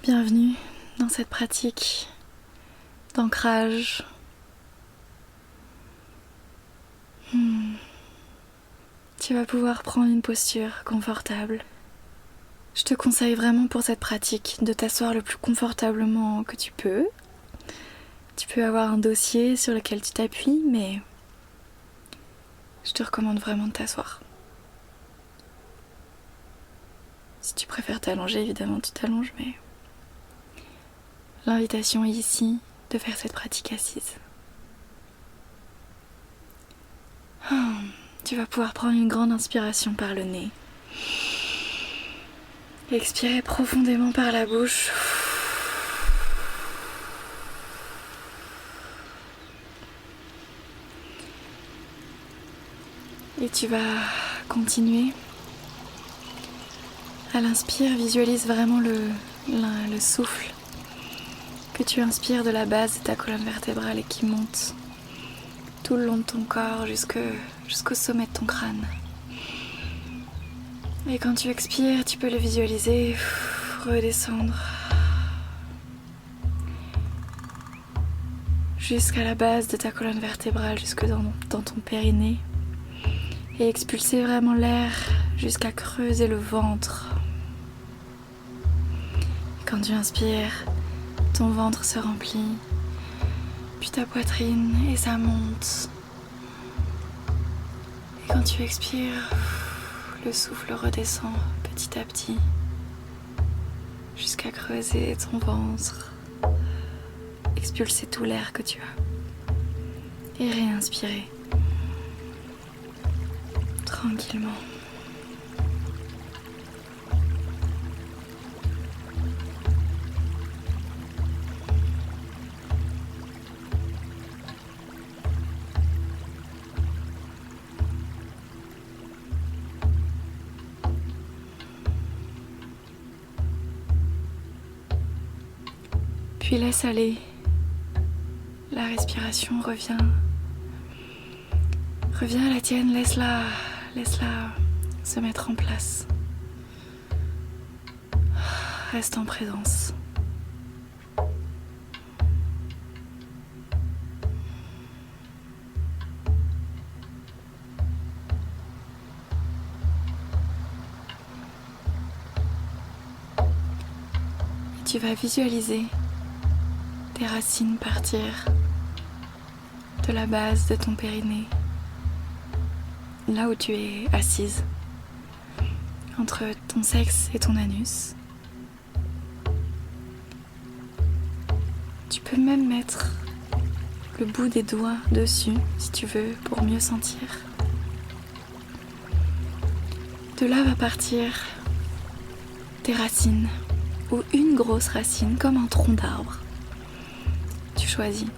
Bienvenue dans cette pratique d'ancrage. Tu vas pouvoir prendre une posture confortable. Je te conseille vraiment pour cette pratique de t'asseoir le plus confortablement que tu peux. Tu peux avoir un dossier sur lequel tu t'appuies, mais je te recommande vraiment de t'asseoir. Si tu préfères t'allonger, évidemment tu t'allonges, mais l'invitation est ici de faire cette pratique assise. Tu vas pouvoir prendre une grande inspiration par le nez. Expirer profondément par la bouche. Et tu vas continuer. À l'inspire, visualise vraiment le souffle que tu inspires de la base de ta colonne vertébrale et qui monte tout le long de ton corps jusqu'au sommet de ton crâne. Et quand tu expires, tu peux le visualiser redescendre jusqu'à la base de ta colonne vertébrale, jusque dans ton périnée, et expulser vraiment l'air jusqu'à creuser le ventre. Et quand tu inspires, ton ventre se remplit, puis ta poitrine, et ça monte. Et quand tu expires, le souffle redescend petit à petit jusqu'à creuser ton ventre, expulser tout l'air que tu as et réinspirer tranquillement. Puis laisse aller. La respiration revient à la tienne, laisse-la se mettre en place. Reste en présence. Et tu vas visualiser tes racines partir de la base de ton périnée, là où tu es assise, entre ton sexe et ton anus. Tu peux même mettre le bout des doigts dessus, si tu veux, pour mieux sentir. De là va partir tes racines, ou une grosse racine, comme un tronc d'arbre. Tu choisis.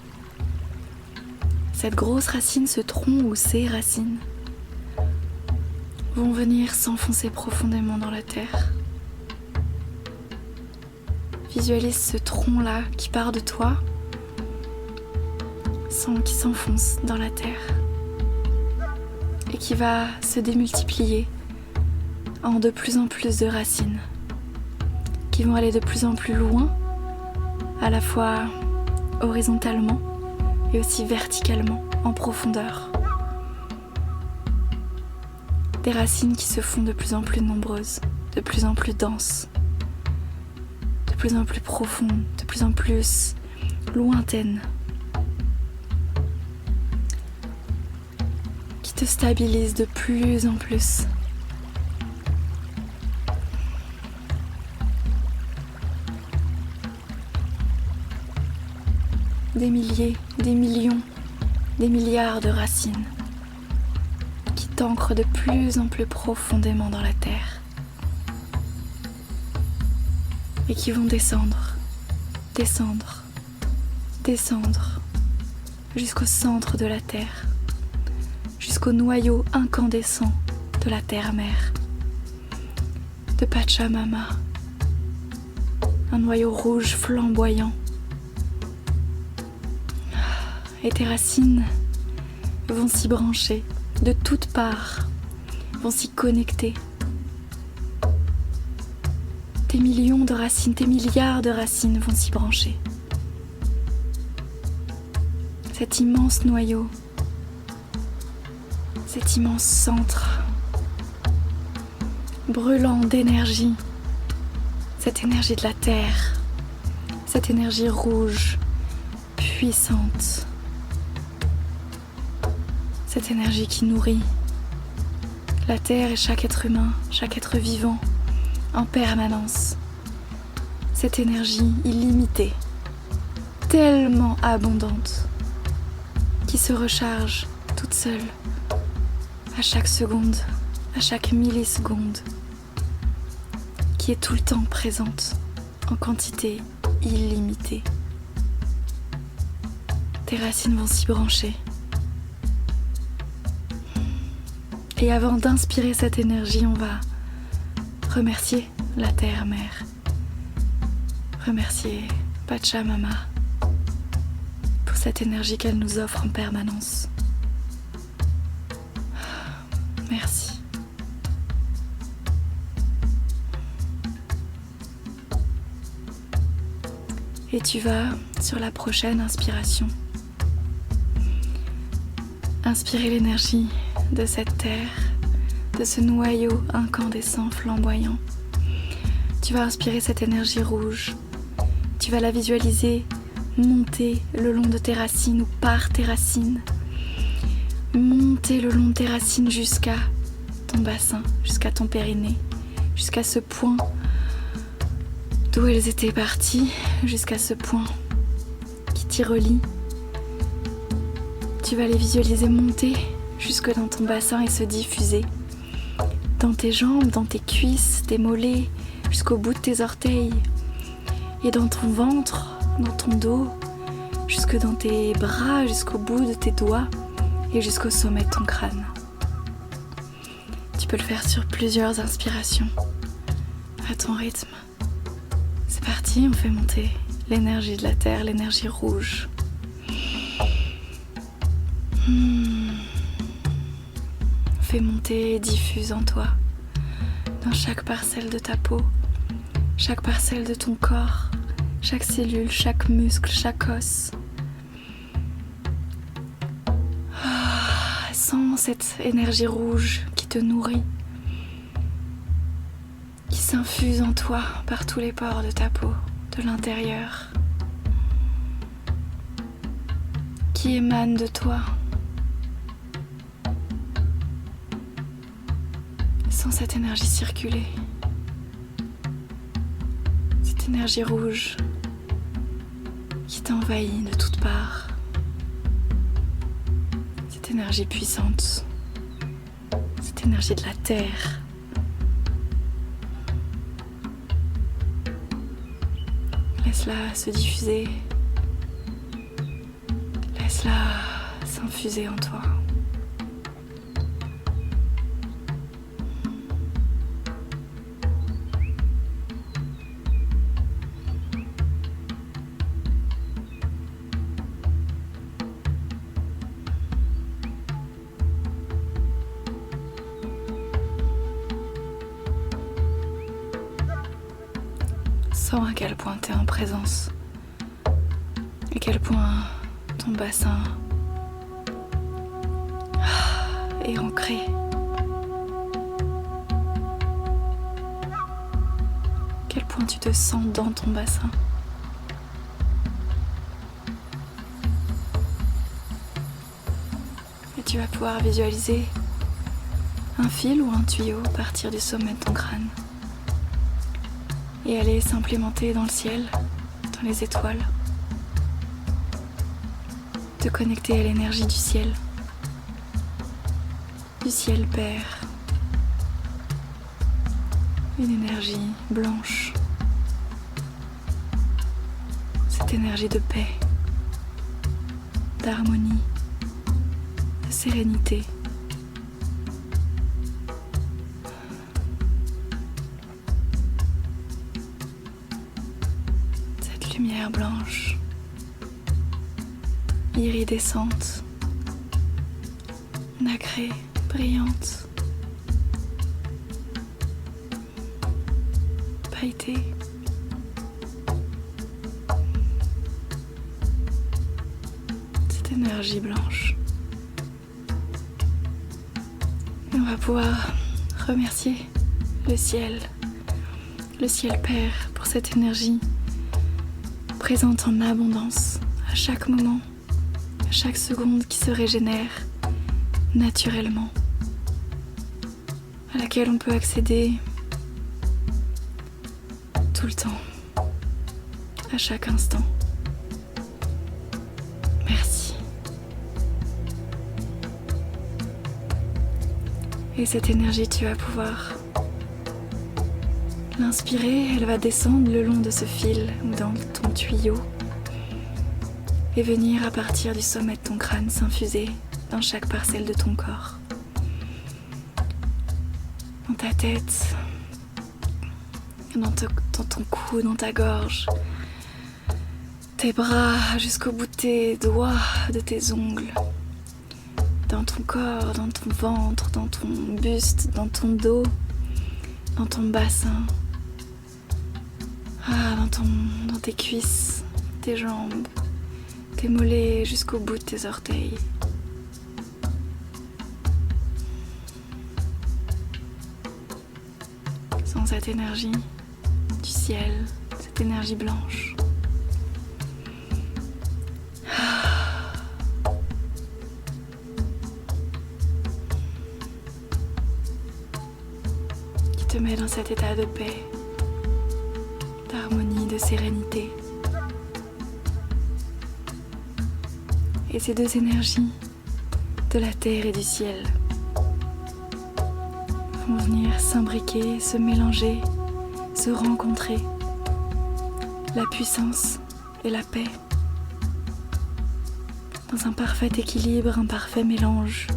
Cette grosse racine, ce tronc ou ces racines vont venir s'enfoncer profondément dans la terre. Visualise ce tronc-là qui part de toi, qui s'enfonce dans la terre et qui va se démultiplier en de plus en plus de racines qui vont aller de plus en plus loin, à la fois horizontalement et aussi verticalement, en profondeur. Des racines qui se font de plus en plus nombreuses, de plus en plus denses, de plus en plus profondes, de plus en plus lointaines, qui te stabilisent de plus en plus. Des milliers, des millions, des milliards de racines qui t'ancrent de plus en plus profondément dans la terre et qui vont descendre, descendre, descendre jusqu'au centre de la terre, jusqu'au noyau incandescent de la terre-mère, de Pachamama, un noyau rouge flamboyant. Et tes racines vont s'y brancher de toutes parts, vont s'y connecter. Tes millions de racines, tes milliards de racines vont s'y brancher. Cet immense noyau, cet immense centre, brûlant d'énergie, cette énergie de la terre, cette énergie rouge, puissante, cette énergie qui nourrit la terre et chaque être humain, chaque être vivant en permanence. Cette énergie illimitée, tellement abondante, qui se recharge toute seule à chaque seconde, à chaque milliseconde, qui est tout le temps présente en quantité illimitée. Tes racines vont s'y brancher. Et avant d'inspirer cette énergie, on va remercier la Terre-Mère, remercier Pachamama pour cette énergie qu'elle nous offre en permanence. Merci. Et tu vas, sur la prochaine inspiration, inspirer l'énergie de cette terre, de ce noyau incandescent flamboyant. Tu vas inspirer cette énergie rouge. Tu vas la visualiser monter le long de tes racines ou par tes racines. Monter le long de tes racines jusqu'à ton bassin, jusqu'à ton périnée, jusqu'à ce point d'où elles étaient parties, jusqu'à ce point qui t'y relie. Tu vas les visualiser monter jusque dans ton bassin et se diffuser dans tes jambes, dans tes cuisses, tes mollets, jusqu'au bout de tes orteils et dans ton ventre, dans ton dos, jusque dans tes bras, jusqu'au bout de tes doigts et jusqu'au sommet de ton crâne. Tu peux le faire sur plusieurs inspirations, à ton rythme. C'est parti, on fait monter l'énergie de la terre, l'énergie rouge. Fais monter et diffuse en toi, dans chaque parcelle de ta peau, chaque parcelle de ton corps, chaque cellule, chaque muscle, chaque os. Sens cette énergie rouge qui te nourrit, qui s'infuse en toi par tous les pores de ta peau, de l'intérieur, qui émane de toi. Sens cette énergie circuler, cette énergie rouge qui t'envahit de toutes parts, cette énergie puissante, cette énergie de la terre. Laisse-la se diffuser, laisse-la s'infuser en toi. Sens à quel point tu es en présence, à quel point ton bassin est ancré. À quel point tu te sens dans ton bassin. Et tu vas pouvoir visualiser un fil ou un tuyau partir du sommet de ton crâne et aller s'implémenter dans le ciel, dans les étoiles. Te connecter à l'énergie du ciel Père. Une énergie blanche. Cette énergie de paix, d'harmonie, de sérénité. Lumière blanche, iridescente, nacrée, brillante, sacralité. Cette énergie blanche. Et on va pouvoir remercier le ciel Père, pour cette énergie présente en abondance à chaque moment, à chaque seconde qui se régénère naturellement, à laquelle on peut accéder tout le temps, à chaque instant. Merci. Et cette énergie, tu vas pouvoir l'inspirer, elle va descendre le long de ce fil ou dans ton tuyau et venir à partir du sommet de ton crâne s'infuser dans chaque parcelle de ton corps. Dans ta tête, dans ton cou, dans ta gorge, tes bras jusqu'au bout de tes doigts, de tes ongles, dans ton corps, dans ton ventre, dans ton buste, dans ton dos, dans ton bassin, dans tes cuisses, tes jambes, tes mollets jusqu'au bout de tes orteils. Sens cette énergie du ciel, cette énergie blanche. Qui te met dans cet état de paix, d'harmonie, de sérénité. Et ces deux énergies de la terre et du ciel vont venir s'imbriquer, se mélanger, se rencontrer. La puissance et la paix dans un parfait équilibre, un parfait mélange,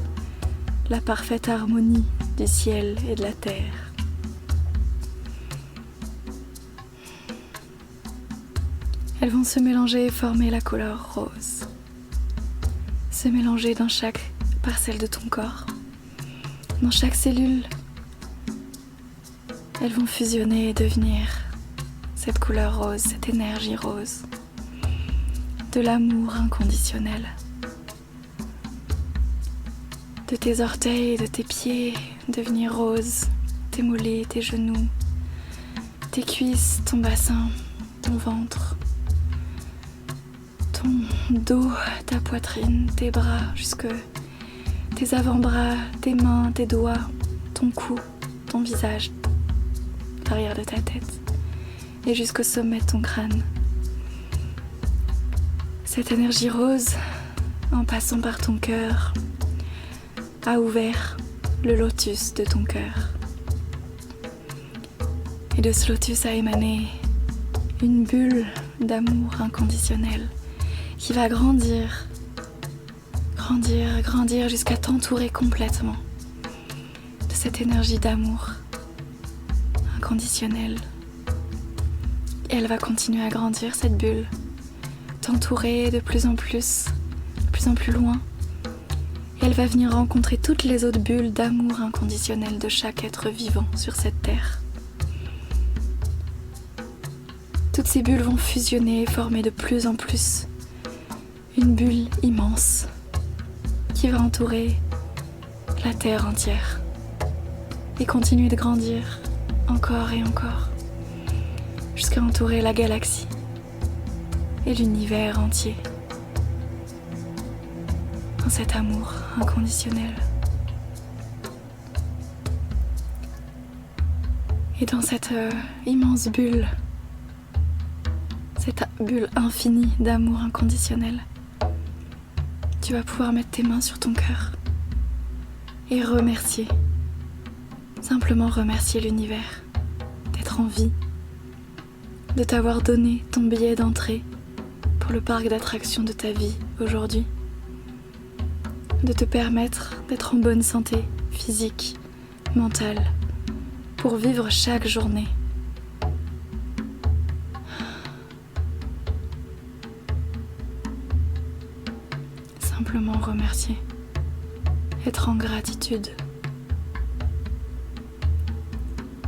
la parfaite harmonie du ciel et de la terre. Elles vont se mélanger et former la couleur rose. Se mélanger dans chaque parcelle de ton corps, dans chaque cellule. Elles vont fusionner et devenir cette couleur rose, cette énergie rose, de l'amour inconditionnel. De tes orteils et de tes pieds devenir rose, tes mollets, tes genoux, tes cuisses, ton bassin, ton ventre, ton dos, ta poitrine, tes bras, jusque tes avant-bras, tes mains, tes doigts, ton cou, ton visage, l'arrière de ta tête et jusqu'au sommet de ton crâne. Cette énergie rose, en passant par ton cœur, a ouvert le lotus de ton cœur. Et de ce lotus a émané une bulle d'amour inconditionnel qui va grandir, grandir, grandir jusqu'à t'entourer complètement de cette énergie d'amour inconditionnel. Et elle va continuer à grandir, cette bulle, t'entourer de plus en plus loin. Et elle va venir rencontrer toutes les autres bulles d'amour inconditionnel de chaque être vivant sur cette terre. Toutes ces bulles vont fusionner et former de plus en plus une bulle immense qui va entourer la terre entière et continuer de grandir encore et encore jusqu'à entourer la galaxie et l'univers entier dans cet amour inconditionnel. Et dans cette immense bulle, cette bulle infinie d'amour inconditionnel, tu vas pouvoir mettre tes mains sur ton cœur et remercier, simplement remercier l'univers d'être en vie, de t'avoir donné ton billet d'entrée pour le parc d'attractions de ta vie aujourd'hui, de te permettre d'être en bonne santé physique, mentale, pour vivre chaque journée. Simplement remercier, être en gratitude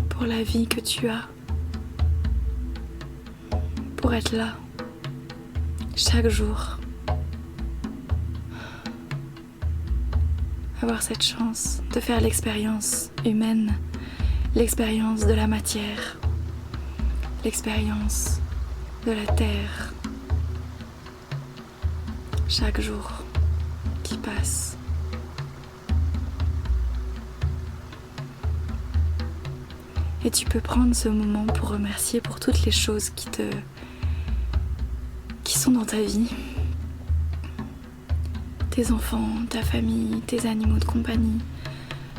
pour la vie que tu as, pour être là, chaque jour. Avoir cette chance de faire l'expérience humaine, l'expérience de la matière, l'expérience de la terre. Chaque jour qui passe. Et tu peux prendre ce moment pour remercier pour toutes les choses qui sont dans ta vie. Tes enfants, ta famille, tes animaux de compagnie,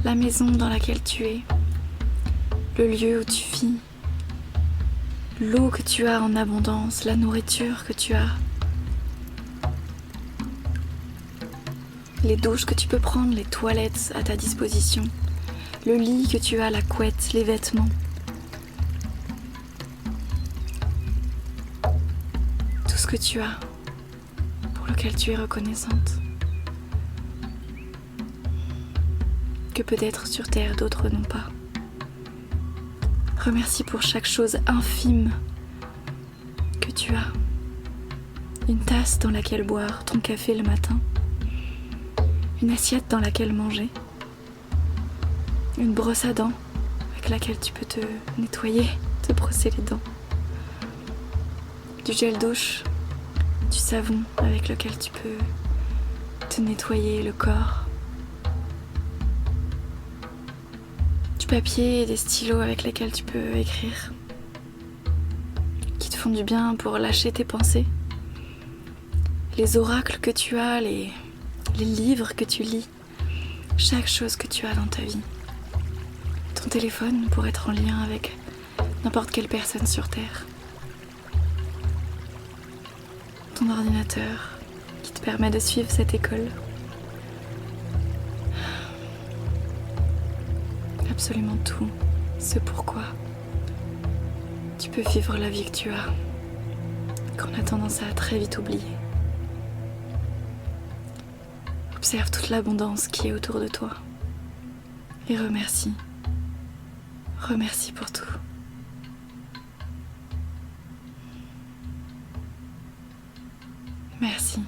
la maison dans laquelle tu es, le lieu où tu vis, l'eau que tu as en abondance, la nourriture que tu as, les douches que tu peux prendre, les toilettes à ta disposition, le lit que tu as, la couette, les vêtements. Tout ce que tu as, pour lequel tu es reconnaissante. Que peut-être sur terre d'autres n'ont pas. Remercie pour chaque chose infime que tu as. Une tasse dans laquelle boire ton café le matin. Une assiette dans laquelle manger. Une brosse à dents avec laquelle tu peux te nettoyer, te brosser les dents. Du gel douche, du savon avec lequel tu peux te nettoyer le corps. Du papier et des stylos avec lesquels tu peux écrire. Qui te font du bien pour lâcher tes pensées. Les oracles que tu as, les livres que tu lis. Chaque chose que tu as dans ta vie. Ton téléphone pour être en lien avec n'importe quelle personne sur Terre. Ton ordinateur qui te permet de suivre cette école. Absolument tout, ce pourquoi tu peux vivre la vie que tu as, qu'on a tendance à très vite oublier. Observe toute l'abondance qui est autour de toi et remercie. Remercie pour tout. Merci.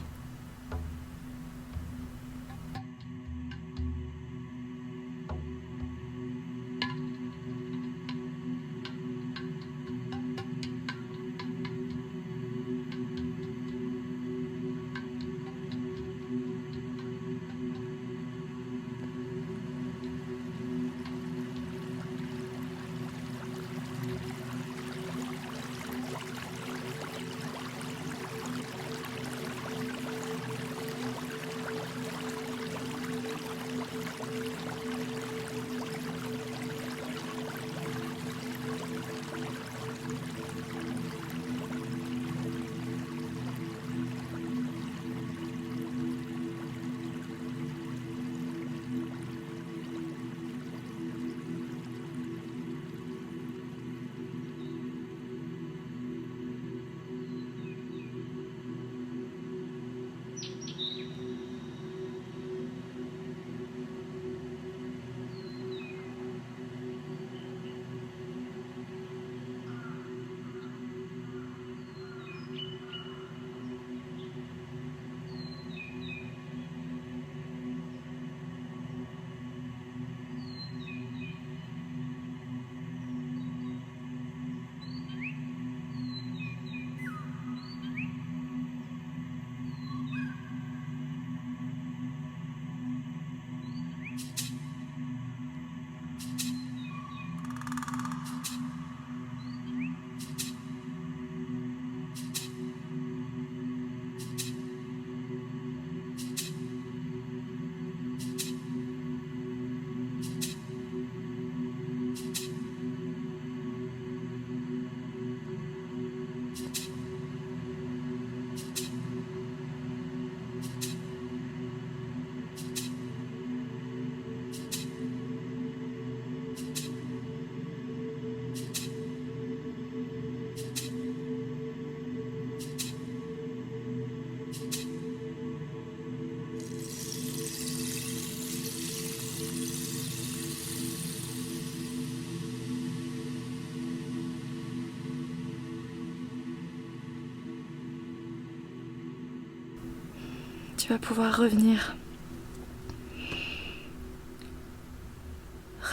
tu vas pouvoir revenir.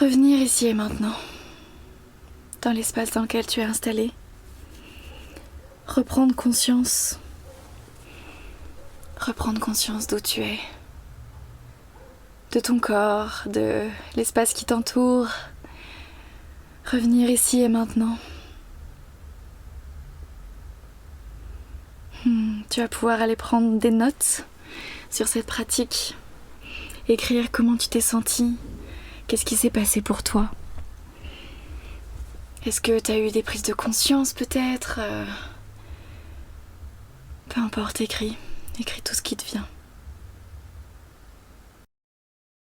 Revenir ici et maintenant, dans l'espace dans lequel tu es installé. Reprendre conscience d'où tu es, de ton corps, de l'espace qui t'entoure. Revenir ici et maintenant. Tu vas pouvoir aller prendre des notes sur cette pratique, écrire comment tu t'es senti, qu'est-ce qui s'est passé pour toi. Est-ce que tu as eu des prises de conscience peut-être? Peu importe, écris tout ce qui te vient.